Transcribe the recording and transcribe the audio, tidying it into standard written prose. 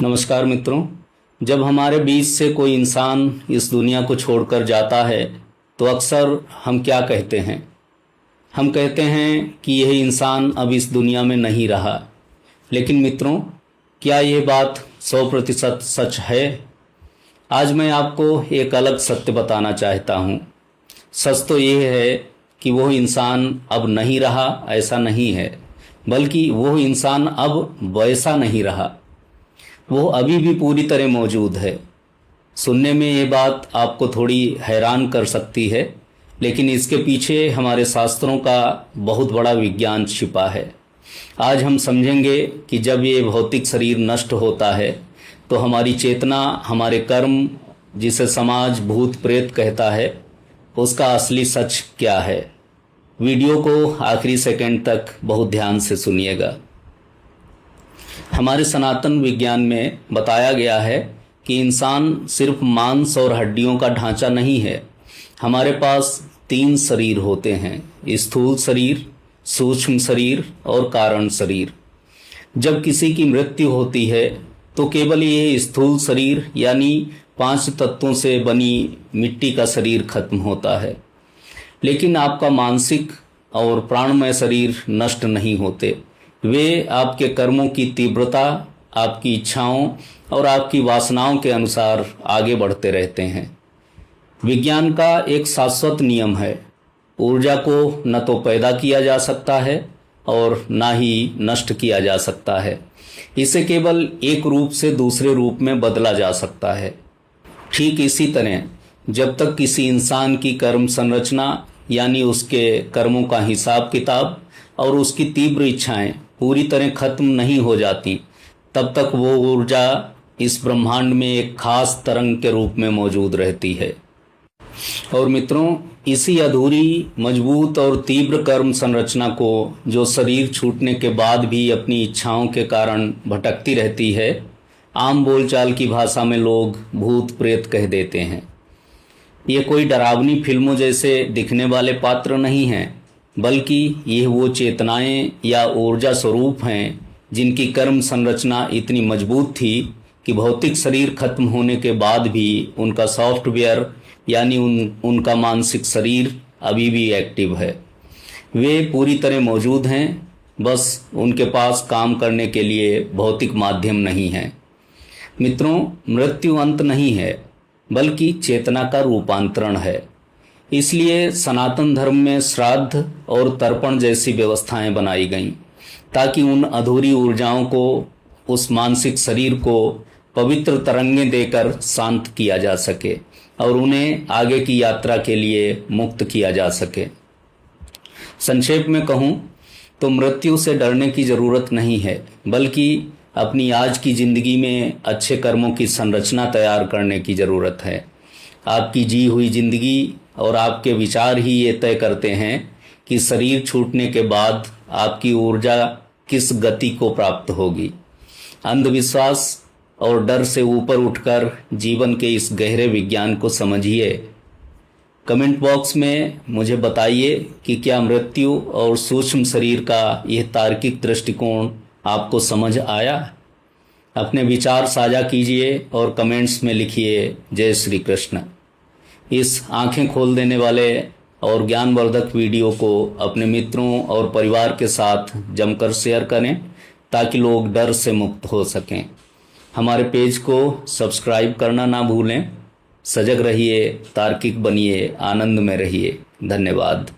नमस्कार मित्रों। जब हमारे बीच से कोई इंसान इस दुनिया को छोड़कर जाता है तो अक्सर हम क्या कहते हैं? हम कहते हैं कि यह इंसान अब इस दुनिया में नहीं रहा। लेकिन मित्रों, क्या यह बात 100% सच है? आज मैं आपको एक अलग सत्य बताना चाहता हूँ। सच तो यह है कि वह इंसान अब नहीं रहा, ऐसा नहीं है, बल्कि वह इंसान अब वैसा नहीं रहा। वो अभी भी पूरी तरह मौजूद है। सुनने में ये बात आपको थोड़ी हैरान कर सकती है, लेकिन इसके पीछे हमारे शास्त्रों का बहुत बड़ा विज्ञान छिपा है। आज हम समझेंगे कि जब ये भौतिक शरीर नष्ट होता है तो हमारी चेतना, हमारे कर्म, जिसे समाज भूत प्रेत कहता है, उसका असली सच क्या है। वीडियो को आखिरी सेकंड तक बहुत ध्यान से सुनिएगा। हमारे सनातन विज्ञान में बताया गया है कि इंसान सिर्फ मांस और हड्डियों का ढांचा नहीं है। हमारे पास 3 शरीर होते हैं: स्थूल शरीर, सूक्ष्म शरीर और कारण शरीर। जब किसी की मृत्यु होती है तो केवल ये स्थूल शरीर यानी 5 तत्वों से बनी मिट्टी का शरीर खत्म होता है, लेकिन आपका मानसिक और प्राणमय शरीर नष्ट नहीं होते। वे आपके कर्मों की तीव्रता, आपकी इच्छाओं और आपकी वासनाओं के अनुसार आगे बढ़ते रहते हैं। विज्ञान का एक शाश्वत नियम है: ऊर्जा को न तो पैदा किया जा सकता है और न ही नष्ट किया जा सकता है। इसे केवल एक रूप से दूसरे रूप में बदला जा सकता है। ठीक इसी तरह जब तक किसी इंसान की कर्म संरचना यानी उसके कर्मों का हिसाब किताब और उसकी तीव्र इच्छाएं पूरी तरह खत्म नहीं हो जाती, तब तक वो ऊर्जा इस ब्रह्मांड में एक खास तरंग के रूप में मौजूद रहती है। और मित्रों, इसी अधूरी, मजबूत और तीव्र कर्म संरचना को, जो शरीर छूटने के बाद भी अपनी इच्छाओं के कारण भटकती रहती है, आम बोलचाल की भाषा में लोग भूत प्रेत कह देते हैं। ये कोई डरावनी फिल्मों जैसे दिखने वाले पात्र नहीं हैं, बल्कि ये वो चेतनाएं या ऊर्जा स्वरूप हैं जिनकी कर्म संरचना इतनी मजबूत थी कि भौतिक शरीर खत्म होने के बाद भी उनका सॉफ्टवेयर यानी उनका मानसिक शरीर अभी भी एक्टिव है। वे पूरी तरह मौजूद हैं, बस उनके पास काम करने के लिए भौतिक माध्यम नहीं है। मित्रों, मृत्यु अंत नहीं है, बल्कि चेतना का रूपांतरण है। इसलिए सनातन धर्म में श्राद्ध और तर्पण जैसी व्यवस्थाएं बनाई गईं, ताकि उन अधूरी ऊर्जाओं को, उस मानसिक शरीर को पवित्र तरंगें देकर शांत किया जा सके और उन्हें आगे की यात्रा के लिए मुक्त किया जा सके। संक्षेप में कहूँ तो मृत्यु से डरने की जरूरत नहीं है, बल्कि अपनी आज की जिंदगी में अच्छे कर्मों की संरचना तैयार करने की जरूरत है। आपकी जी हुई जिंदगी और आपके विचार ही ये तय करते हैं कि शरीर छूटने के बाद आपकी ऊर्जा किस गति को प्राप्त होगी। अंधविश्वास और डर से ऊपर उठकर जीवन के इस गहरे विज्ञान को समझिए। कमेंट बॉक्स में मुझे बताइए कि क्या मृत्यु और सूक्ष्म शरीर का यह तार्किक दृष्टिकोण आपको समझ आया। अपने विचार साझा कीजिए और कमेंट्स में लिखिए जय श्री कृष्ण। इस आंखें खोल देने वाले और ज्ञानवर्धक वीडियो को अपने मित्रों और परिवार के साथ जमकर शेयर करें, ताकि लोग डर से मुक्त हो सकें। हमारे पेज को सब्सक्राइब करना ना भूलें। सजग रहिए, तार्किक बनिए, आनंद में रहिए। धन्यवाद।